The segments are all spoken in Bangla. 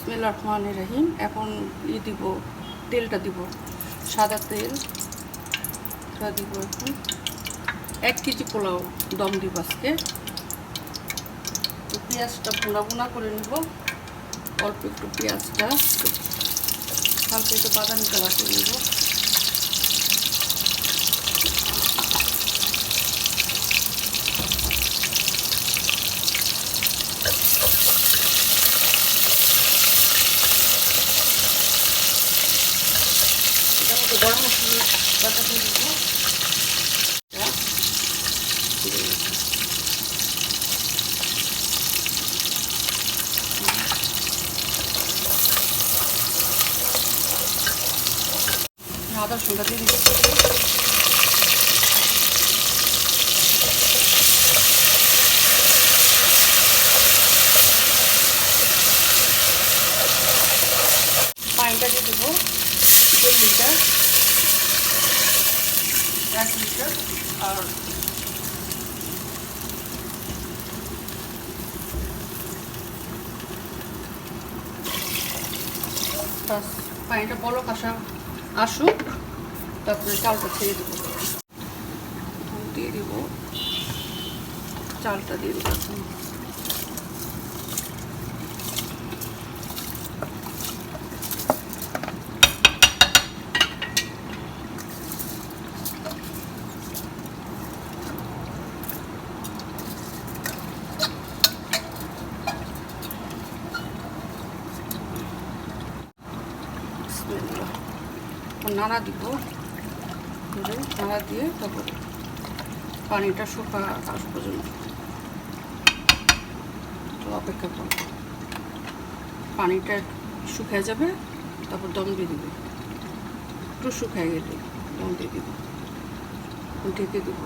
বিসমিল্লাহির রহমানির রহিম। এখন দিব তেলটা দিব, সাদা তেল দিব। এখন 1 কেজি পোলাও দম দিব আজকে। পেঁয়াজটা ভুনা করে নেব। অল্প একটু পেঁয়াজটা হালকা একটু বাদামি কালার করে নেব। এটার মধ্যে গরম মশলাটা দিয়ে দেবো। আদা রসুনটা দিয়ে দিতে পানিটা দিয়ে দেবো 2 লিটার 1 লিটার। আর পানিটা বলক আসুক, তারপরে চালটা ছেড়ে দেবো। দিয়ে দিব চালটা দিয়ে দেবো। নাড়া দিব, নাড়া দিয়ে তারপরে পানিটা শুকা আস পর্যন্ত অপেক্ষা করব। পানিটা শুকিয়ে যাবে, তারপর দম দিয়ে দিবে। একটু শুকিয়ে গেলে দম দিয়ে দিব, ঢেকে দেব।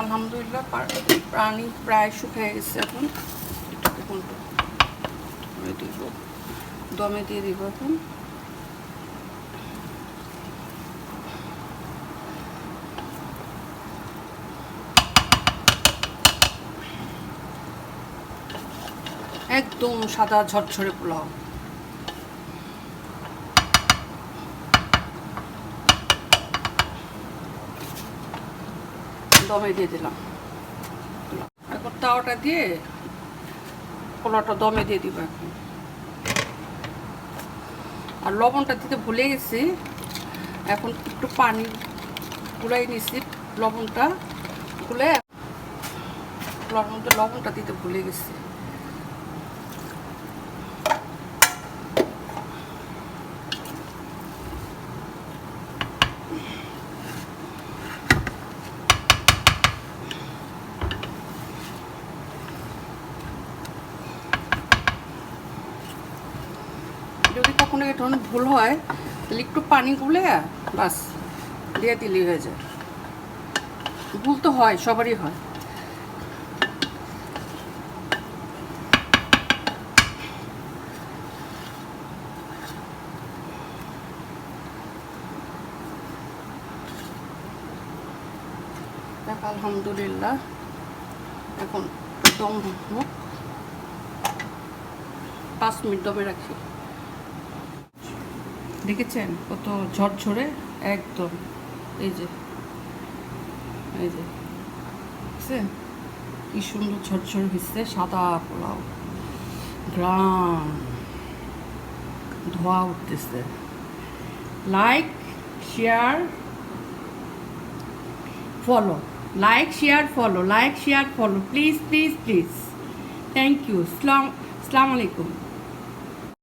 আলহামদুলিল্লাহ পানি প্রায় শুকিয়ে গেছে। এখন এটাকে দিব, দমে দিয়ে দিব। এখন একদম সাদা ঝরঝরে পোলাও। দমে দিয়ে দিলাম। এখন তাওয়াটা দিয়ে পোলাওটা দমে দিয়ে দিব। এখন আর লবণটা দিতে ভুলে গেছি। এখন একটু পানি গুলাই নিছি, লবণটা গুলে পোলাওর মধ্যে লবণটা দিতে ভুলে গেছি। যদি কখনো এই ধরনের ভুল হয় তাহলে একটু পানি গুলে বাস দিয়ে দিলেই হয়ে যায়। ভুল তো হয়, সবারই হয়। আলহামদুলিল্লাহ এখন দম হোক, 5 মিনিট দমে রাখি। দেখেছেন কত ঝরঝরে একদম। এই যে দেখছেন কি সুন্দর ঝরঝরে হচ্ছে সাদা পোলাও। গ্রাম ধোয়া উঠতেছে। Like share follow, like share follow, please please please. Thank you. আসসালামু আলাইকুম।